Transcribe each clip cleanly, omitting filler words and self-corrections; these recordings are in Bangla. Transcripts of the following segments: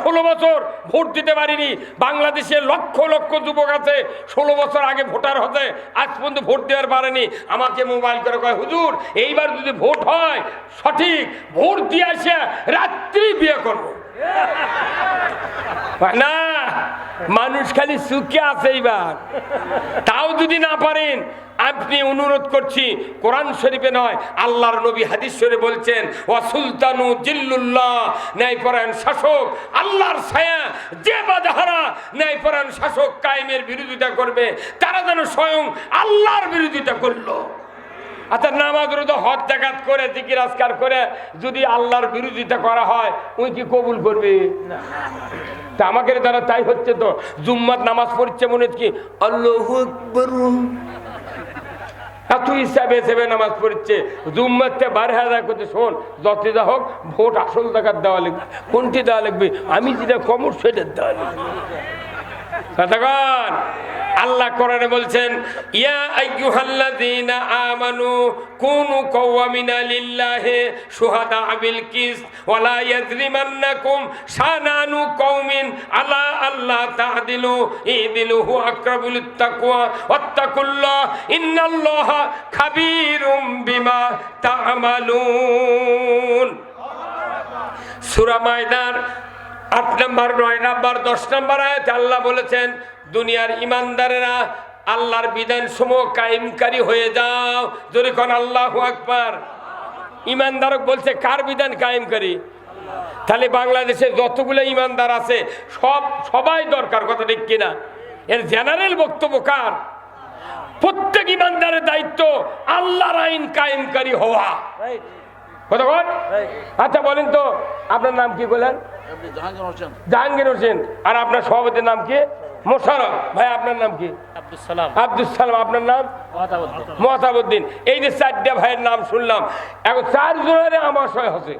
16 বছর ভোট দিতে পারিনি। বাংলাদেশে লক্ষ লক্ষ যুবক আছে 16 বছর আগে ভোটার হতে আজ পর্যন্ত ভোট দেওয়ার পারেনি। আমাকে মোবাইল করে কয়, হুজুর এইবার যদি ভোট হয় সঠিক, ভোট দিয়ে আসে রাত্রি বিয়ে করবো। না, মানুষ খালি সুখে আছে এইবার। তাও যদি না পারেন, আপনি অনুরোধ করছি, কোরআন শরীফে নয় আল্লাহর নবী হাদিস শরীফে বলছেন, ওয়া সুলতানু জিল্লুল্লাহ, ন্যায়পরায়ণ শাসক আল্লাহর ছায়া, যে বাধারা ন্যায়পরায়ণ শাসক কায়েমের বিরোধিতা করবে তারা যেন স্বয়ং আল্লাহর বিরোধিতা করলো। আচ্ছা, নামাজ রোজা হজ জাকাত করে জিকির আজকার করে যদি আল্লাহর বিরোধিতা করা হয়, ওই কি কবুল করবে? তা আমাদের দ্বারা তাই হচ্ছে। তো জুম্মাত নামাজ পড়ছে মনে হচ্ছে কি আল্লাহু আকবার, এত হিসাবে হিসেবে নামাজ পড়ছে। জুম্মাতে 12,000 করতে, শোন যত যা হোক ভোট আসল জাকাত দেওয়া লাগবে। কোনটি দেওয়া লাগবে? আমি যেটা কমর সেটা দেওয়া লাগবে। আল্লাহ কোরআনে বলছেন, ইয়া আইয়ুহাল্লাযীনা আমানু কুনু কাওয়ামিনা লিল্লাহি শুহাদা বিল কিসত ওয়া লা ইয়াজরিমান্নাকুম শানানু কওমিন আলা আল্লাহ তা'দিলু ইদিলু হুয়া আকরাবু লিত্তাকওয়া ওয়াত্তাকুল্লাহ ইন্নাল্লাহা খাবীরুম বিমা তা'মালুন। সূরা মায়দার 8 নম্বর, 9 নম্বর, 10 নম্বর আয়াতে আল্লাহ বলেছেন, দুনিয়ার ইমানদারেরা আল্লাহর বিধান সমূহ কায়েমকারী হয়ে যাও। জোরে কোন আল্লাহু আকবার। ইমানদারক বলছে কার বিধান কায়েমকারী? তাহলে বাংলাদেশে যতগুলো ইমানদার আছে সবাই দরকার, কথা ঠিক কিনা? এর জেনারেল বক্তব্য কার? প্রত্যেক ইমানদারের দায়িত্ব আল্লাহর আইন কায়েমকারী হওয়া। আচ্ছা বলেন তো, আপনার নাম কি বলেন? জাহাঙ্গীর হোসেন। আর আপনার সভাপতির নাম কি? মোশাররফ ভাই। আপনার নাম কি? আব্দুল সালাম। আপনার নাম? মোহাতাবউদ্দিন। এই যে 4টা ভাইয়ের নাম শুনলাম, এখন 4 জনের আমাশয় হচ্ছে।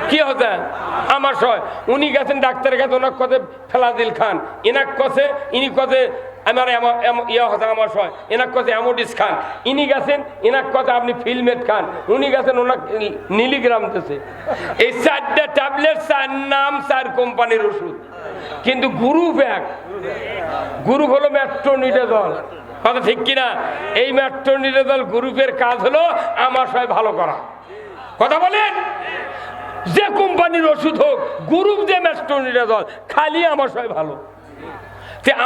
কি হচ্ছে আমাশয়? উনি গেছেন ডাক্তারের কাছে, ওনার কাছে ফেলাদিল খান, এনাক কাছে ইনি কাছে আমার আমাশয়, এনাক কাছে অ্যামোডিস খান, ইনি গেছেন এনাক কথা আপনি ফিলমেট খান, উনি গেছেন ওনার মিলিগ্রাম দিতেছে। এই 4টা ট্যাবলেট, 4 নাম, 4 কোম্পানির ওষুধ, কিন্তু গ্রুপ এক। গ্রুপ হলো মেট্রোনিডাজল, কথা ঠিক কিনা? এই মেট্রোনিডাজল গ্রুপের কাজ হলো আমাশয় ভালো করা। কথা বলেন, যে কোম্পানির ওষুধ হোক, গ্রুপ যে মেট্রোনিডাজল, খালি আমাশয় ভালো।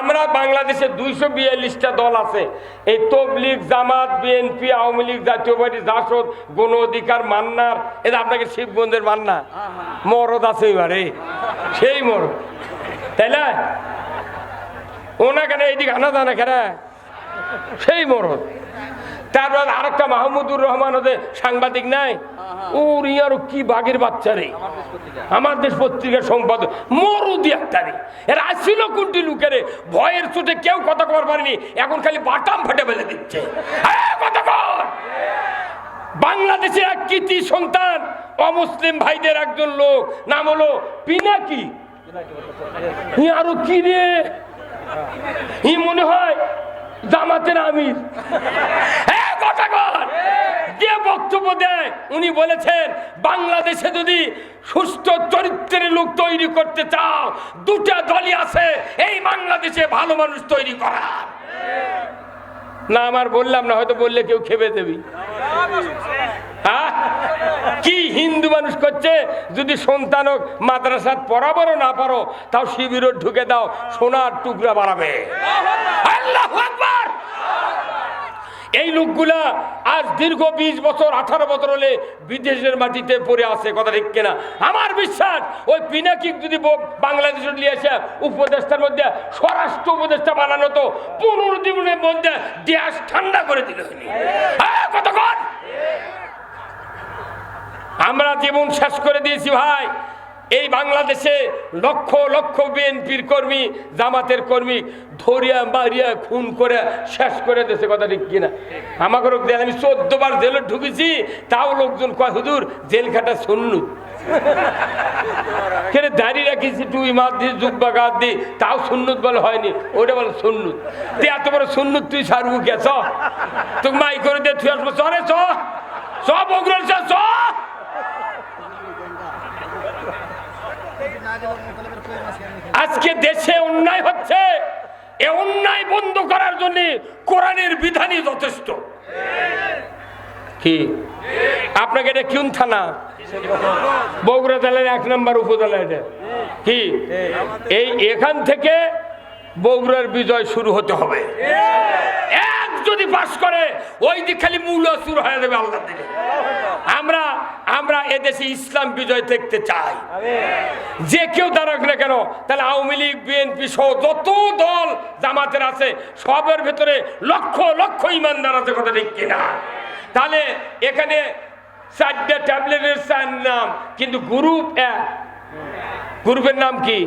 আমরা বাংলাদেশে 242টা দল আছে। এই তবলিগ, জামাত, বিএনপি, আওয়ামী লীগ, জাতীয় পার্টি, জাসদ, গণ অধিকার, মান্নার, এটা আপনাকে শিবগঞ্জের মান্না মরদ আছে এবারে, সেই মরদ, তাই না? ওনা কেন এইদিকে আনা জানা কেন, সেই মরদ। তারপর আরেকটা মাহমুদুর রহমান হতে সাংবাদিক নাই, ওর ইয়ারও কি বাঘের বাচ্চা রে, আমার দেশ পত্রিকার সম্পাদক মরুদি একটা রে। এর আসছিল কোনটি লোকেরে, ভয়ের চোটে কেউ কথা কবার পারেনি, এখন খালি বাটাম ফাটে ফেলে দিচ্ছে। বাংলাদেশের এক কৃতি সন্তান অমুসলিম ভাইদের একজন লোক, নাম হলো পিনাকি। আরো কি রে, মনে হয় জামাতের আমির। যে বক্তব্য দেয়, উনি বলেছেন বাংলাদেশে যদি সুস্থ চরিত্রের লোক তৈরি করতে চাও, 2টা দলই আছে এই বাংলাদেশে ভালো মানুষ তৈরি করার। না আমার বললাম না, হয়তো বললে কেউ খেপে দেবি। হ্যাঁ, কি হিন্দু মানুষ করছে, যদি সন্তানক মাদ্রাসাত পড়াবারও না পারো, তাও শিবিরও ঢুকে দাও, সোনার টুকরা বাড়াবে। আল্লাহু আকবার। এই লোকগুলা আজ দীর্ঘ 20 বছর 18 বছর হলে বিদেশের মাটিতে পড়ে আছে, কথা ঠিক কিনা? আমার বিশ্বাস ওই পিনাকি যদি বাংলাদেশে নিয়ে এসে উপদেষ্টার মধ্যে স্বরাষ্ট্র উপদেষ্টা বানানো তো 15 দিনের মধ্যে দেশ ঠান্ডা করে দিল। কতক্ষণ আমরা জীবন শেষ করে দিয়েছি ভাই। এই বাংলাদেশে লক্ষ লক্ষ বিএনপির কর্মী, জামাতের কর্মী ধরিয়া মারিয়া খুন করে শেষ করে দিয়েছে, কথা ঠিক কিনা? আমাকে আমি 14 বার জেলে ঢুকেছি, তাও লোকজন কয় হুজুর জেল খাটা সুন্নত। কেন দাঁড়িয়ে রাখিছি, টুই মার দিয়ে জুব্বা গাছ দিই, তাও সুন্নত বলে হয়নি, ওইটা বলে সুন্নত। তুই এত বড় সুন্নত তুই সারবু কে? চ তুমি মাই করে দিয়ে তুই আসবো, চরে চ বগুড়ার চ। আজকে দেশে অন্যায় হচ্ছে, এ অন্যায় বন্ধ করার জন্য কোরআনের বিধানই যথেষ্ট। কি আপনাকে এটা কোন থানা? বগুড়া জেলার 1 নম্বর উপজেলা। এটা কি এই এখান থেকে বগুড়ার বিজয় শুরু হতে হবে। এক যদি পাস করে ওই দিক খালি মূল শুরু হয়ে যাবে আল্লাহ দিলে। আমরা এদেশে ইসলাম বিজয় দেখতে চাই। যে কেউ দাঁড়াক না কেন, তাহলে আওয়ামী লীগ, বিএনপি সহ যত দল জামাতের আছে সবের ভেতরে লক্ষ লক্ষ ইমানদার আছে, কথা ঠিক কিনা? তাহলে এখানে 4টা ট্যাবলেটের 4 নাম, কিন্তু গ্রুপ 1, গ্রুপের নাম কি?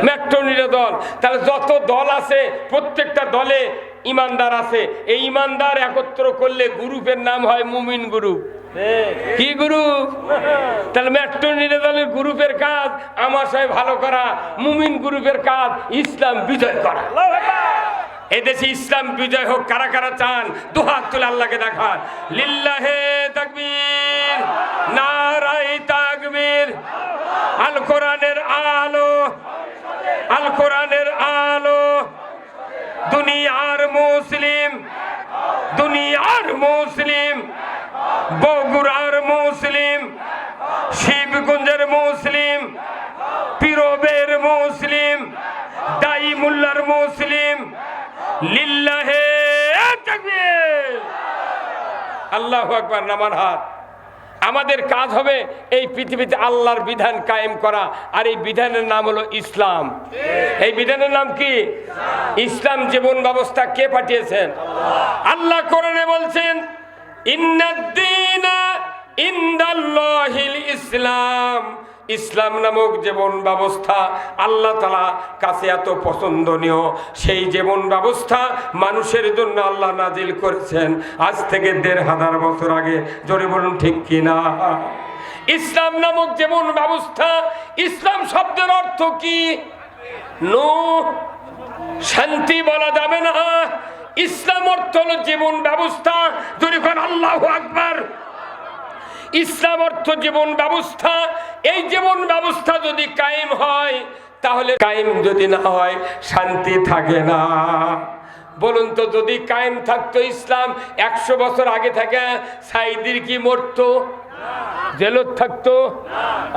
মেট্রোনিরা দল। তাহলে যত দল আছে প্রত্যেকটা দলে ইমানদার আছে। এই ইমানদার একত্র করলে গ্রুপের নাম হয় মুমিন গ্রুপ। কি গ্রুপ? তাহলে মেট্রোনিরা দলের গ্রুপের কাজ আমার সাথে ভালো করা, মুমিন গ্রুপের কাজ ইসলাম বিজয় করা। এদেশে ইসলাম বিজয় হোক। কারা কারা চান দুহাত তুলে আল্লাহকে দেখান। লিল্লাহে তাকবীর, নারায়ে তাকবীর। আল কোরআনের আলো, আল কোরআনের আলো। দুনিয়ার মুসলিম, দুনিয়ার মুসলিম, বগুড়ার মুসলিম, শিবগঞ্জের মুসলিম, পীরবের মুসলিম, দাইমুল্লার মুসলিম। লিল্লাহে তাকবীর, আল্লাহু আকবার। নামান হাত। আমাদের কাজ হবে এই পৃথিবীতে আল্লাহর বিধান কায়েম করা, আর এই বিধানের নাম হলো ইসলাম। এই বিধানের নাম কি? ইসলাম। জীবন ব্যবস্থা কে পাঠিয়েছেন? আল্লাহ কোরআনে বলছেন, ইন্নাদ-দীনা ইনদাল্লাহিল ইসলাম। ইসলাম নামক জীবন ব্যবস্থা আল্লাহ তাআলা কাছে এত পছন্দনীয়, সেই জীবন ব্যবস্থা মানুষের জন্য আল্লাহ নাজিল করেছেন আজ থেকে 1500 বছর আগে। জোরে বলুন ঠিক কিনা? ইসলাম নামক জীবন ব্যবস্থা, ইসলাম শব্দের অর্থ কি? নূহ, শান্তি বলা যাবে না। ইসলাম অর্থ হলো জীবন ব্যবস্থা। জোরে বলুন আল্লাহু আকবার। ইসলাম অর্থ জীবন ব্যবস্থা। এই জীবন ব্যবস্থা যদি কায়েম হয়, তাহলে কায়েম যদি না হয় শান্তি থাকে না। বলুন তো, যদি কায়েম থাকতো ইসলাম 100 বছর আগে থেকে, সাইদির কি মরতো? জেলত থাকতো?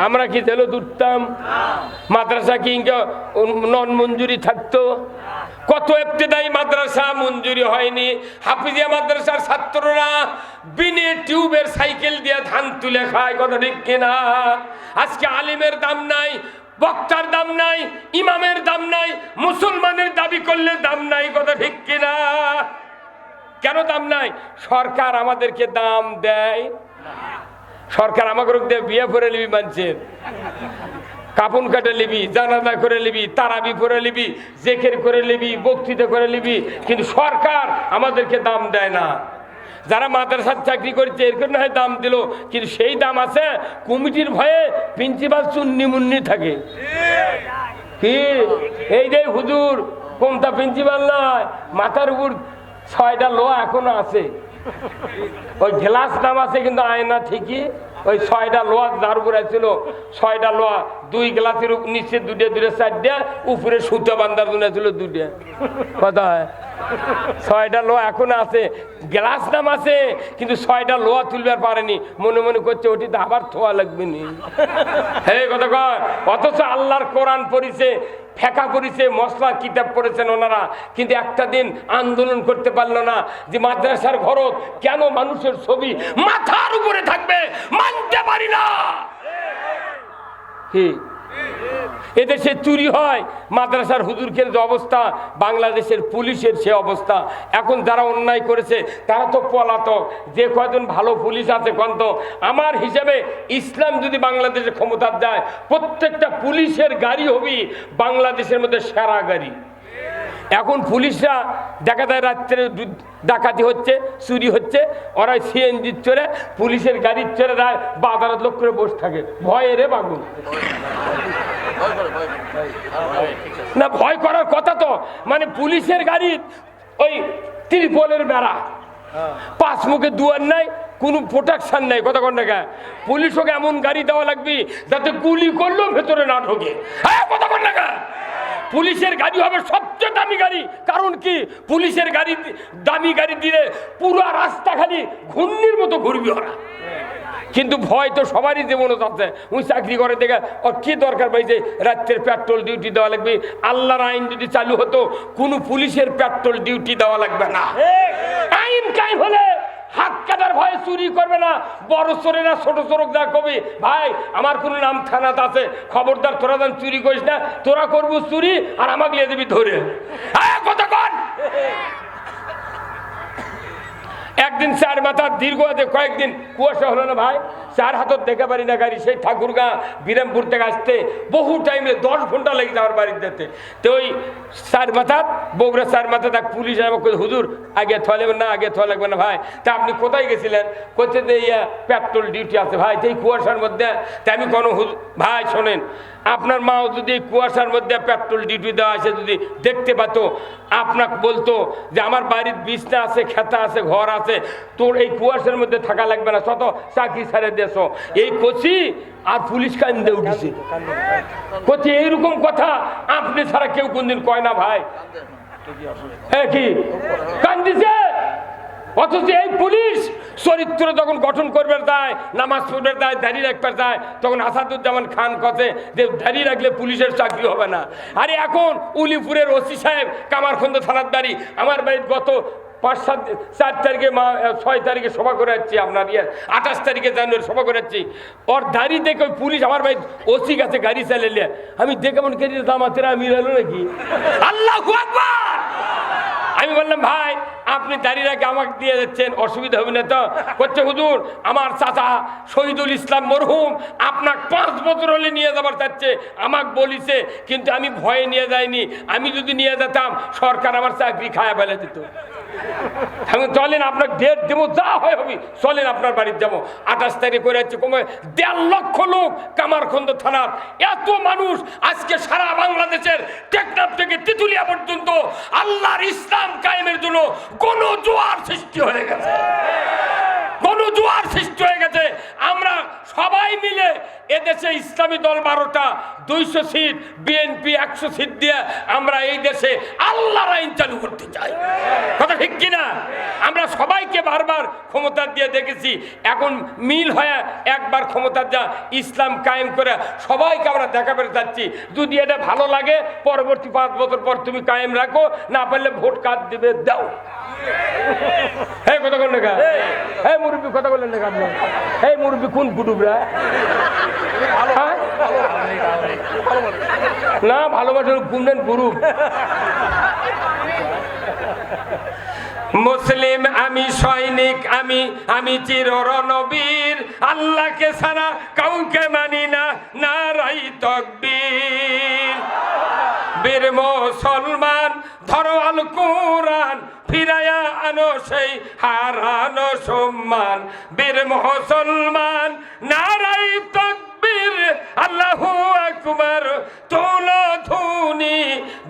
আমরা কি জেলত উঠতাম? মাদ্রাসা কি নন মঞ্জুরি থাকতো? কত ইবতেদায়ী মাদ্রাসা মঞ্জুরি হয়নি। হাফিজিয়া মাদ্রাসার ছাত্ররা বিনে টিউবের সাইকেল দিয়ে ধান তুলে খায়, কথা ঠিক কিনা? আজকে আলিমের দাম নাই, বক্তার দাম নাই, ইমামের দাম নাই, মুসলমানের দাবি করলে দাম নাই, কথা ঠিক কিনা? কেন দাম নাই? সরকার আমাদেরকে দাম দেয়। সরকার আমাকে বিয়ে করে লিবি, মানছেন কাপন কাটে লিবি, জানাজা করে লিবি, তারাবি করে লিবি, জেকের করে লিবি, বক্তৃতা করে লিবি, কিন্তু সরকার আমাদেরকে দাম দেয় না। যারা মাদ্রাসার চাকরি করছে এরকম না হয় দাম দিল, কিন্তু সেই দাম আছে কমিটির ভয়ে প্রিন্সিপাল চুন্নি মুন্নি থাকে। কি এই যে হুজুর কোনটা প্রিন্সিপাল নয়, মাথার উপর 6টা লোহা এখনো আছে, ওই গ্লাস নাম আছে কিন্তু আয়না ঠিকই। ওই 6টা লোহা যার উপরে ছিল, 6টা লোহা 2 গ্লাসের নিচে 2টা 4টা, উপরে সুতো বান্ধার জন্য ছিল 2টা। কথা হয় 6টা লোহা এখনো আছে, গ্লাস নাম আছে, কিন্তু 6টা লোহা তুলবার পারেনি। মনে মনে করছে ওটিতে আবার থোয়া লাগবে নি। হ্যাঁ কথা কর। অথচ আল্লাহর কোরআন পড়িছে, ফেকা পড়িছে, মশলা কিতাব পড়েছেন ওনারা, কিন্তু একটা দিন আন্দোলন করতে পারলো না যে মাদ্রাসার ঘরত কেন মানুষের ছবি মাথার উপরে থাকবে, মানতে পারি না। কি এদেশে চুরি হয়, মাদ্রাসার হুজুরকের যে অবস্থা, বাংলাদেশের পুলিশের সে অবস্থা। এখন যারা অন্যায় করেছে তারা তো পলাতক। যে কয়জন ভালো পুলিশ আছে কন্ত, আমার হিসেবে ইসলাম যদি বাংলাদেশে ক্ষমতা যায়, প্রত্যেকটা পুলিশের গাড়ি হবি বাংলাদেশের মধ্যে সেরা গাড়ি। এখন পুলিশরা দেখা যায় রাত্রে ডাকাতি হচ্ছে, চুরি হচ্ছে, ওরা সিএনজি চড়ে পুলিশের গাড়ির চড়ে যায়, বাজারের লোক করে বসে থাকে ভয়ে রে বাগুন। না ভয় করার কথা তো, মানে পুলিশের গাড়ির ওই ত্রিপলের বেড়া, 5 মুখে দুয়ার নাই, কোনো প্রোটেকশন নেই, কথা কন না। পুলিশকে এমন গাড়ি দেওয়া লাগবে যাতে গুলি করলেও ভেতরে না ঢোকে, কথা কন না। পুলিশের গাড়ি হবে সবচেয়ে দামি গাড়ি, কারণ কি পুলিশের গাড়ি দামি গাড়ি দিলে পুরো রাস্তা খালি ঘূর্ণির মতো ঘুরবি ওরা। কিন্তু ভয় তো সবারই জীবনে আছে। উনি চাকরি করে দেখে ওর কি দরকার পাইছে রাত্রের পেট্রোল ডিউটি দেওয়া লাগবে। আল্লাহর আইন যদি চালু হতো কোনো পুলিশের পেট্রোল ডিউটি দেওয়া লাগবে না। আইন কায়েম হলে হাত কাটার ভয়ে চুরি করবে না। বড় চোরেরা ছোট চোরক যা কবি, ভাই আমার কোনো নাম থানাতে আছে, খবরদার তোরা যেন চুরি করিস না, তোরা করবো চুরি আর আমাকে নিয়ে দিবি ধরে। কথা কন। একদিন চার মাথার দীর্ঘ কয়েকদিন কুয়াশা হলো না ভাই, চার হাতত দেখে পারি না গাড়ি। সেই ঠাকুরগাঁ বিরামপুর থেকে আসতে বহু টাইমে 10 ঘন্টা লেগে যাওয়ার বাড়ির যেতে। তো ওই চার মাথার বগুড়া চার মাথা তাক পুলিশ আমাকে হুজুর আগে থোয়া লাগবে না, আগে থোয়া লাগবে না। ভাই তা আপনি কোথায় গেছিলেন? কোথায় যে পেট্রোল ডিউটি আছে। ভাই এই কুয়াশার মধ্যে তা আমি কোনো ভাই শোনেন, আপনার মাও যদি এই কুয়াশার মধ্যে পেট্রোল ডিউটি দেওয়া আছে যদি দেখতে পাতো, আপনাকে বলতো যে আমার বাড়ির বিছনা আছে, খেতা আছে, ঘর আছে, তোর এই কুয়াশার মধ্যে থাকা লাগবে না, শত চাকরি ছেড়ে দেশ। এই কচি আর পুলিশ কান্দে উঠেছে। কচি এইরকম কথা আপনি ছাড়া কেউ কোনদিন কয় না ভাই। কি কান্দিছে? অথচ এই পুলিশ চরিত্র যখন গঠন করবে যায়, নামাজ পড়বে যায়, দাঁড়িয়ে রাখবে যায়, তখন আসাদুজ্জামান খান কথা যে দাঁড়িয়ে রাখলে পুলিশের চাকরি হবে না। আরে এখন উলিপুরের ওসি সাহেব কামারখন্দ থানার বাড়ি, আমার বাড়ির গত 4 তারিখে 6 তারিখে সভা করে যাচ্ছি, আপনার 28 তারিখে জানুয়ারি সভা করে যাচ্ছি। ওর দাঁড়িয়ে দেখে ওই পুলিশ আমার বাড়ি ওসি গাছে গাড়ি চালিয়ে, আমি দেখে মন কেজি দামাতেরা মিলালো নাকি। আল্লাহু আকবার। আমি বললাম ভাই আপনি দাঁড়িয়ে রাখে আমাকে দিয়ে যাচ্ছেন, অসুবিধা হবে না তো? করছে হুজুর আমার চাচা শহীদুল ইসলাম মরহুম আপনাকে 5 বছর হলে নিয়ে যাবার চাচ্ছে, আমাকে বলিছে, কিন্তু আমি ভয়ে নিয়ে যাইনি। আমি যদি নিয়ে যেতাম সরকার আমার চাকরি খায়া ফেলে দিত। চলেন আপনাকে ডেট দেবো, যা হয় হবে, চলেন আপনার বাড়িতে যাবো। 28 তারিখে করে যাচ্ছে, কমে 1.5 লক্ষ লোক কামারখন্দ থানার। এত মানুষ আজকে সারা বাংলাদেশের টেকনাফ থেকে তেঁতুলিয়া পর্যন্ত আল্লাহর ইসলাম কায়েমের জন্য গণজোয়ার সৃষ্টি হয়ে গেছে, গণজোয়ার সৃষ্টি হয়ে গেছে। আমরা সবাই মিলে এদেশে ইসলামী দল 12টা, 200 সিট, বিএনপি 100 সিট দিয়ে আমরা এই দেশে আল্লাহর আইন চালু করতে চাই। কথা ঠিক কিনা? আমরা সবাইকে বারবার ক্ষমতা দিয়ে দেখেছি, এখন মিল হয়ে একবার ক্ষমতা যা ইসলাম কায়েম করে সবাইকে আমরা দেখাতে যাচ্ছি। যদি এটা ভালো লাগে পরবর্তী 5 বছর পর তুমি কায়েম রাখো, না পারলে ভোট কার্ড দিবে দাও। হ্যাঁ কথা বললেন না? হ্যাঁ মুরব্বী কথা বললেন না আপনি? এই মুরব্বী কোন কুটুবরা? না ভালোবাসার গুনবেন গুরু। মুসলিম আমি, সৈনিক আমি, আমি চির রণবীর, আল্লাহকে ছাড়া কাউকে মানি না, নারাই তাকবীর। বীর মুসলমান ধরো আল কুরআন, ফিরায়া আনো সেই হারানো সম্মান। বীর মুসলমান নারাই তাকবীর, আল্লাহু আকবার, তোলো ধুনি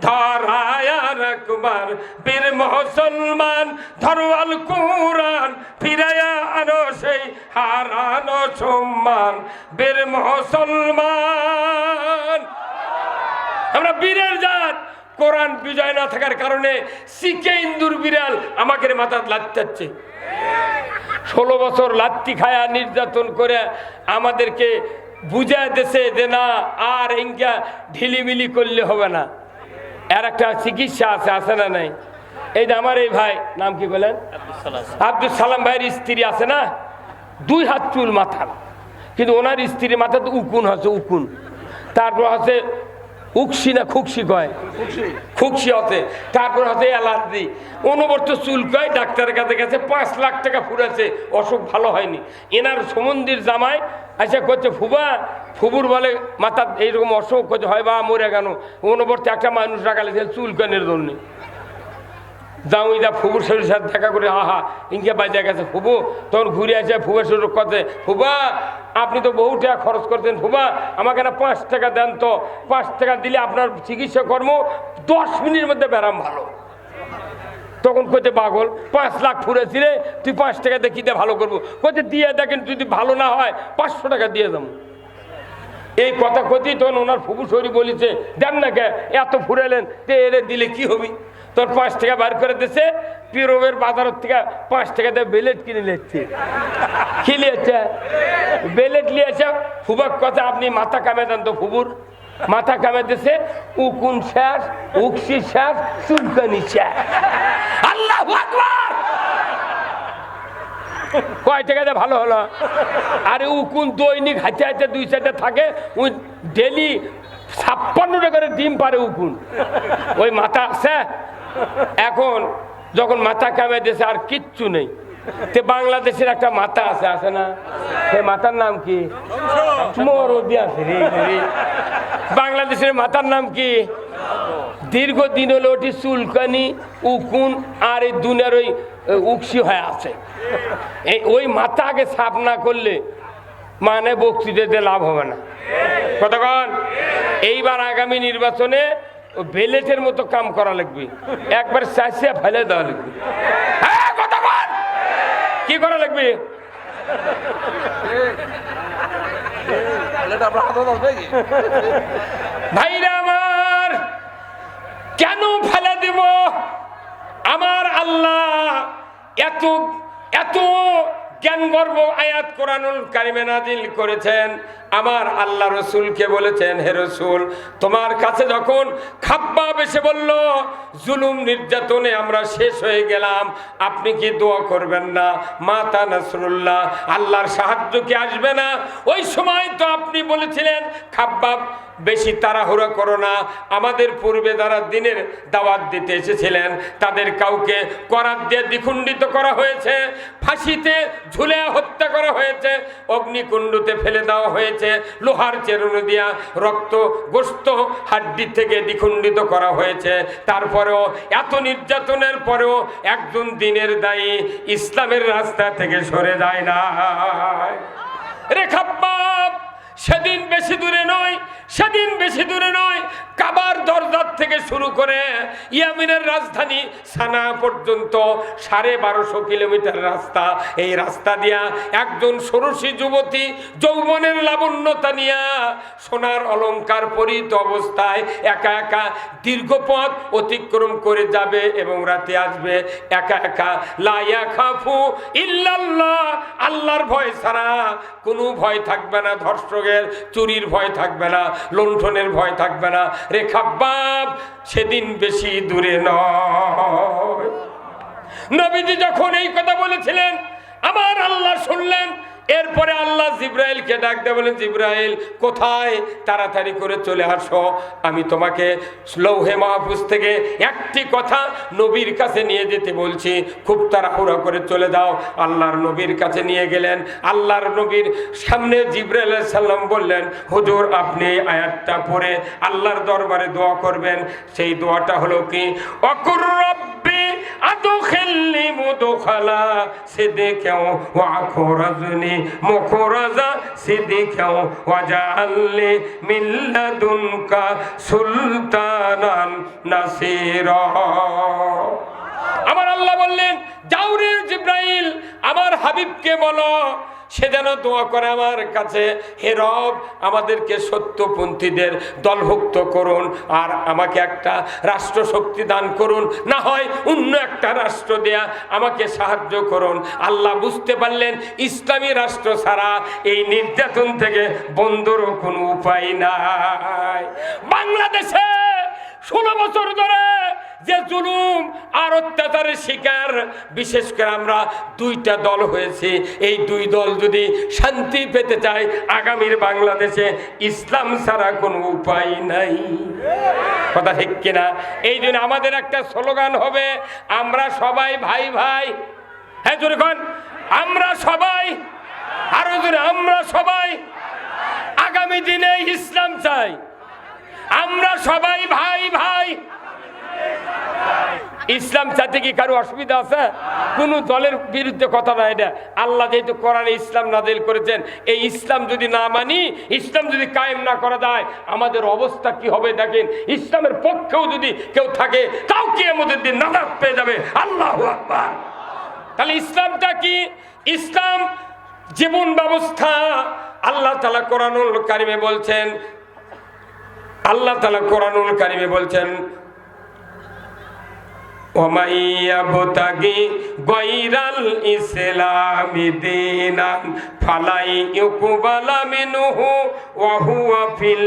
ধরায়া রাখবার। বীর মুসলমান ধরো আল কুরআন, ফিরায়া আনো সেই হারানো সম্মান। বীর মুসলমান আমরা বীরের জাত। কোরআন বিজয় না থাকার কারণে শিখে ইন্দুর বিড়াল আমাকে মাথা লাত্তাচ্ছে। 16 বছর লাত্তি খায়া নির্যাতন করে আমাদেরকে বুঝায় দেশে যে না আর ইনকা ঢিলিমিলি করলে হবে না, এর একটা চিকিৎসা আছে, আছে না নাই? এই যে আমার এই ভাই নাম কি বলেন, আব্দুল সালাম ভাইয়ের স্ত্রী আছে না, 2 হাত চুল মাথার, কিন্তু ওনার স্ত্রীর মাথাতে উকুন আছে, উকুন। তারপর আছে উকসি না খুকসি কয়, খুকসি আছে। তারপর আছে অ্যালার্জি, অনবর্ত চুল কয়। ডাক্তারের কাছে গেছে, 5 লাখ টাকা ফুরাছে, অসুখ ভালো হয়নি। এনার সমন্দির জামাই আচ্ছা করছে ফুবা, ফুবুর বলে মাথার এইরকম অসুখ করছে, হয় বা মরে গেল। অনবর্ত একটা মানুষ রাখালে চুল কানের জন্য যাও যা ফুবুর শরীর সাথে দেখা করে, আহা ইনকে বাজে গেছে ফুবু। তখন ঘুরে আসে ফুবের শরীর কথা, ফুবা আপনি তো বহু টাকা খরচ করতেন, ফুবা আমাকে না 5 টাকা দেন তো, 5 টাকা দিলে আপনার চিকিৎসা কর্ম 10 মিনিটের মধ্যে ব্যারাম ভালো। তখন কইতে পাগল 5 লাখ ফুরেছি রে, তুই 5 টাকা দিয়ে কিতে ভালো করবো? কইতে দিয়ে দেখেন, যদি ভালো না হয় 500 টাকা দিয়ে যাবো। এই কথা কতি তখন ওনার ফুবু শরী বলেছে, দেন না কে এত ফুরাইলেন, এরে দিলে কি হবি? তোর 5 টাকা বার করে দিছে, পিরোবের বাজারের থেকে 5 টাকা দিয়ে বেলেট কিনে নিচ্ছে। কি নিয়েছে? বেলেট নিয়েছে। ফুবাক কথা, আপনি মাথা কামে দেন তো। ফুবুর মাথা কামে দিছে, উকুন শেষ, উকসি শেষ, চুলকানি শেষ। আল্লাহু আকবার। কয় টাকাতে ভালো হলো? আরে উকুন দৈনিক হাঁচে হাঁচে 2-4টা থাকে, ওই ডেলি 56 টাকার ডিম পারে উকুন। ওই মাথা আছে। এখন যখন মাথা কামে দিয়েছে আর কিচ্ছু নেই, তে বাংলাদেশের একটা মাথা আছে, আছে না? সেই মাথার নাম কি? মরদি আছে রে। বাংলাদেশের মাথার নাম কি? দীর্ঘদিন হলো ওটি চুলকানি, উকুন আর এই দুনিয়ার ওই উকসি হয়ে আছে। ওই মাথা আগে সাফ না করলে মানে বক্তৃতাতে লাভ হবে না। কতক্ষণ? এইবার আগামী নির্বাচনে বেলেটের মতো কাম করা লাগবে, একবার চাষিয়া ফেলে দেওয়া লাগবে। হ্যাঁ, কতক্ষণ কি করা লাগবে? ভাইরা আমার, কেন ফেলে দেব? আমার আল্লাহ এত এত জ্ঞান গর্ব আয়াত কোরআনুল কারিমে নাজিল করেছেন। আমার আল্লাহ রসুলকে বলেছেন, হে রসুল, তোমার কাছে যখন খাব্বাব এসে বলল জুলুম নির্যাতনে আমরা শেষ হয়ে গেলাম, আপনি কি দোয়া করবেন না? মাতা নাসরুল্লাহ, আল্লাহর সাহায্য কি আসবে না? ওই সময় তো আপনি বলেছিলেন, খাব্বাব বেশি তাড়াহুড়া করো না, আমাদের পূর্বে যারা দিনের দাওয়াত দিতে এসেছিলেন তাদের কাউকে করাত দিয়ে দ্বিখণ্ডিত করা হয়েছে, ফাঁসিতে ঝুলে হত্যা করা হয়েছে, অগ্নিকুণ্ডতে ফেলে দেওয়া হয়েছে, লোহার চেরুনি দিয়া রক্ত গোস্ত হাড্ডি থেকে দ্বিখণ্ডিত করা হয়েছে। তারপরেও এত নির্যাতনের পরেও একজন দিনের দায়ী ইসলামের রাস্তা থেকে সরে যায় না। রে খাব্বাব, সেদিন বেশি দূরে নয়, সেদিন বেশি দূরে নয়, কাবার দরজার থেকে শুরু করে ইয়ামিনের রাজধানী সানা পর্যন্ত 1250 কিলোমিটার রাস্তা। এই রাস্তা দিয়া একজন ষোড়শী যুবতী যৌবনের লাবণ্যতা নিয়া সোনার অলংকার পরিহিত অবস্থায় একা একা দীর্ঘ পথ অতিক্রম করে যাবে এবং রাতে আসবে একা একা। লা ইয়াখাফু ইল্লাল্লাহ, আল্লাহর ভয় ছাড়া কোনো ভয় থাকবে না। ধর্ষকের, চুরির ভয় থাকবে না, লুণ্ঠনের ভয় থাকবে না। রে খাব্বাব, সেদিন বেশি দূরে নয়। নবীজি যখন এই কথা বলেছিলেন, আমার আল্লাহ শুনলেন। এরপরে আল্লাহ জিব্রাইলকে ডাক দিয়ে বলেন, জিব্রাইল কোথায়? তাড়াতাড়ি করে চলে আসো, আমি তোমাকে লৌহে মাহফুজ থেকে একটি কথা নবীর কাছে নিয়ে যেতে বলছি, খুব তাড়াহুড়া করে চলে যাও। আল্লাহর নবীর কাছে নিয়ে গেলেন। আল্লাহর নবীর সামনে জিব্রাইল আলাইহিস সালাম বললেন, হুজুর আপনি এই আয়াতটা পড়ে আল্লাহর দরবারে দোয়া করবেন। সেই দোয়াটা হলো কি? অকুর রব্বি আদখিলনি মুদখালা সিদকিন ওয়া আখরাজনি মুখরাজা সিদ্দিকাও ওয়াজআলনি মিন লাদুনকা সুলতানান নাসীরা। আমার আল্লাহ বললেন, যাও রে জিব্রাইল, আমার হাবিবকে বলো সে যেন দোয়া করে আমার কাছে, হে রব আমাদেরকে সত্যপন্থীদের দলভুক্ত করুন আর আমাকে একটা রাষ্ট্র শক্তি দান করুন, না হয় অন্য একটা রাষ্ট্র দেয়া আমাকে সাহায্য করুন। আল্লাহ বুঝতে পারলেন ইসলামী রাষ্ট্র ছাড়া এই নির্যাতন থেকে বন্ধুরও কোনো উপায় নাই। বাংলাদেশে 16 বছর ধরে যে জুলুম আর অত্যাচারের শিকার, বিশেষ করে আমরা 2টা দল হয়েছে, এই 2 দল যদি শান্তি পেতে চায় আগামীর বাংলাদেশে ইসলাম ছাড়া কোনো উপায় নাই। কথা ঠিক কিনা? এই জন্য আমাদের একটা স্লোগান হবে, আমরা সবাই ভাই ভাই। হ্যাঁ জোরে কোন, আমরা সবাই, আরো জোরে, আমরা সবাই আগামী দিনে ইসলাম চাই। আমরা সবাই ভাই ভাই। ইসলাম চাইতে কি কারো অসুবিধা আছে? কোন দলের বিরুদ্ধে কথা না এটা। আল্লাহ যেহেতু কোরআনে ইসলাম নাযিল করেছেন, এই ইসলাম যদি না মানি, ইসলাম যদি কায়েম না করা যায়, আমাদের অবস্থা কি হবে দেখেন। ইসলামের পক্ষেও যদি কেউ থাকে, তাও কিয়ামতের দিন নাজাত পেয়ে যাবে। আল্লাহু আকবার। তাহলে ইসলামটা কি? ইসলাম জীবন ব্যবস্থা। আল্লাহ তাআলা কোরআনুল কারিমে বলছেন, আল্লাহ তাআলা কোরআনুল কারিমে বলছেন, ওমাই ইয়াবতাগি গায়রাল ইসলামি দীনান ফালাই ইউকবালা মিনহু ওয়া হুয়া ফিল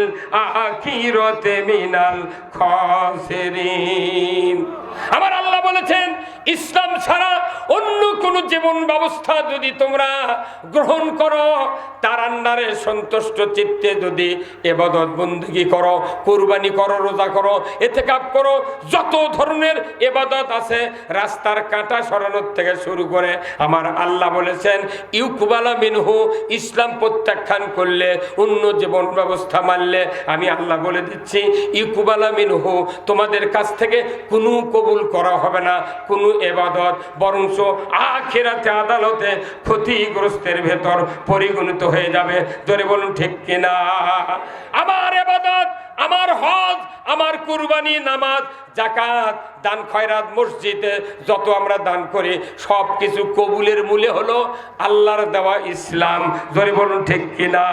আখিরাতি মিনাল খাসিরিন। আমার আল্লাহ বলেছেন, ইসলাম ছাড়া অন্য কোন জীবন ব্যবস্থা যদি তোমরা গ্রহণ করো, তার আন্ডারে সন্তুষ্ট চিত্তে যদি ইবাদত বندگی করো, কুরবানি করো, রোজা করো, ইতিকাফ করো, যত ধরনের ইবাদত আছে, রাস্তার কাঁটা সরানোর থেকে শুরু করে, আমার আল্লাহ বলেছেন ইউকবালা মিনহু, ইসলাম প্রত্যাখ্যান করলে, অন্য জীবন ব্যবস্থা মানলে, আমি আল্লাহ বলে দিচ্ছি ইউকবালা মিনহু, তোমাদের কাছ থেকে কোনো কবুল করা হবে না কোনো ইবাদত, বরঞ্চ আখিরাতে আদালতে ক্ষতিগ্রস্তের ভেতর পরিগণিত হয়ে যাবে। জোরে বলুন ঠিক কিনা? আমার ইবাদত, আমার হজ, আমার কুরবানি, নামাজ, যাকাত, দান খয়রাত, মসজিদে যত আমরা দান করি, সব কিছু কবুলের মূলে হলো আল্লাহর দেওয়া ইসলাম। জোরে বলুন ঠিক কিনা?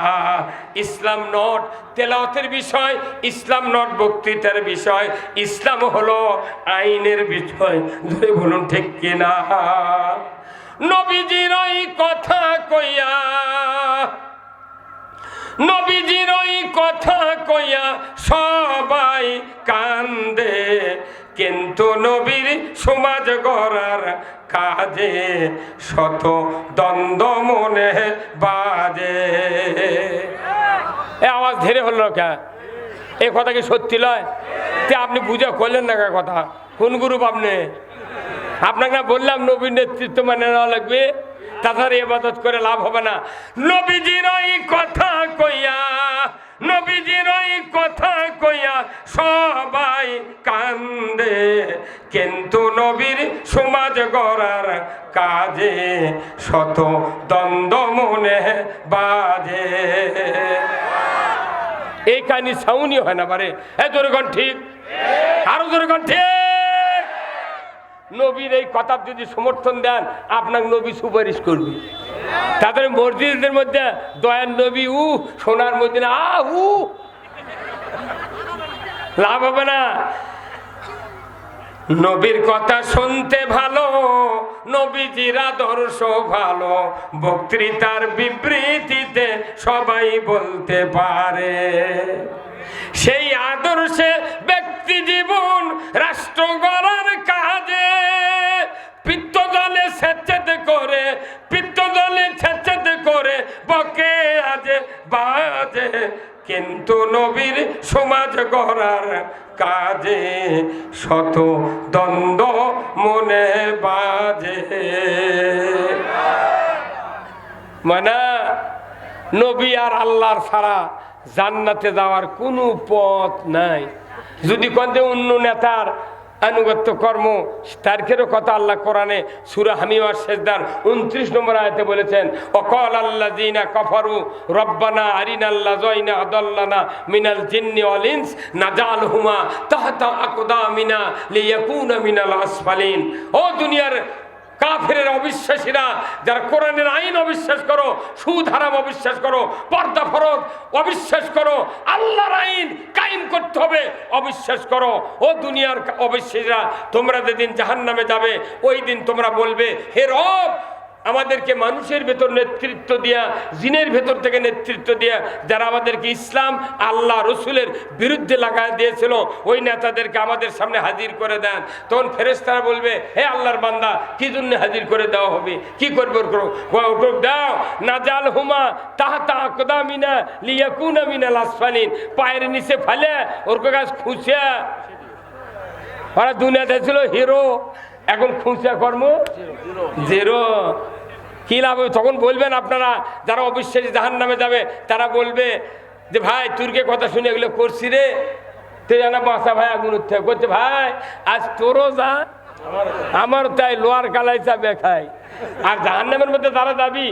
ইসলাম নট তেলাওয়াতের বিষয়, ইসলাম নট বক্তৃতার বিষয়, ইসলাম হলো আইনের বিষয়। জোরে বলুন ঠিক কিনা? নবীজির ওই কথা কইয়া, নবীজির ওই কথা কইয়া সবাই কান্দে, কিন্তু নবীর সমাজ গড়ার কাজে শত দ্বন্দ্ব মনে বাজে। এ আওয়াজ ধীরে হলো কে? এই কথা কি সত্যি লয়? তে আপনি বুঝা করলেন না কথা? কোন গ্রুপ আপনি? আপনাকে বললাম নবীর নেতৃত্ব মানে নেওয়া লাগবে, তাছাড়া ইবাদত করে লাভ হবে না। নবীজির ওই কথা কইয়া, নবীজির ওই কথা কইয়া সবাই কান্দে, কিন্তু নবীর সমাজ গড়ার কাজে শত দ্বন্দ্ব মনে বাজে। এই কাহিনী সাউনি হয় না পারে। এ জোরে কোন ঠিক? আরো জোরে কোন ঠিক? নবীর এই কথা যদি সমর্থন দেন, আপনার নবী সুপারিশ করবে। তাদের মসজিদের মধ্যে দয়ার নবী সোনার মদিনা লাভ হবে না। নবীর কথা শুনতে ভালো, নবীজির আদর্শ ভালো, বক্তৃতার বিবৃতিতে সবাই বলতে পারে। সেই আদর্শে ব্যক্তি জীবন রাষ্ট্র গড়ার কাজে পিত্তজলে স্বেচ্ছাতে করে, পিত্তজলে স্বেচ্ছাতে করে বকে আজে বাজে, কিন্তু নবীর সমাজ গড়ার কাজে শত দ্বন্দ্ব মনে বাজে। মানে নবী আর আল্লাহর ছাড়া জান্নাতে যাওয়ার কোনো পথ নাই। যদি কোনতে অন্য নেতার আনুগত্য কর্ম, তারকেরও কথা আল্লাহ কোরআনে সূরা হামিম আর সেজদার 29 নম্বর আয়াতে বলেছেন, ওয়াকাল আল্লাযিনা কাফারু রব্বানা আরিনাল্লাযিনা আদাল্লানা মিনাল জিন্নি ওয়াল ইনস নাজালহুমা তাহতা আকদামিনা লিয়াকুনা মিনাল আসফালিন। ও দুনিয়ার কাফেরের অবিশ্বাসীরা, যারা কোরআনের আইন অবিশ্বাস করো, সুদ হারাম অবিশ্বাস করো, পর্দা ফরজ অবিশ্বাস করো, আল্লাহর আইন কায়েম করতে হবে অবিশ্বাস করো, ও দুনিয়ার অবিশ্বাসীরা, তোমরা যেদিন জাহান্নামে যাবে, ওই দিন তোমরা বলবে, হে রব, আমাদেরকে মানুষের ভেতর নেতৃত্ব দিয়া, জিনের ভেতর থেকে নেতৃত্ব দিয়া, যারা আমাদেরকে ইসলাম আল্লাহ রসুলের বিরুদ্ধে লাগাই দিয়েছিল, ওই নেতাদেরকে আমাদের সামনে হাজির করে দেন। তখন ফেরেশতারা বলবে, হে আল্লাহর বান্দা, কি জন্য হাজির করে দেওয়া হবে? কি করবে? দাও নাজাল হুমা তাহতা আকদামিনা লিয়াকুনা মিনাল আসফালিন, পায়ের নিচে ফেলে ওর কাছে খুঁজে। ওরা দুনিয়াতে ছিল হিরো, এখন খুঁজে কর্ম জিরো। কি লাভ? তখন বলবেন আপনারা, যারা অবিশ্বাসী জাহান্নামে যাবে, তারা বলবে যে ভাই তুর্কে কথা শুনে এগুলো করছি রে, তুই জানা বাঁচা ভাই আগুন উঠতে করছে, ভাই আজ তোরও যা আমার তাই লোয়ার কালাই চাবে খাই আর জাহান্নামের মধ্যে যারা যাবি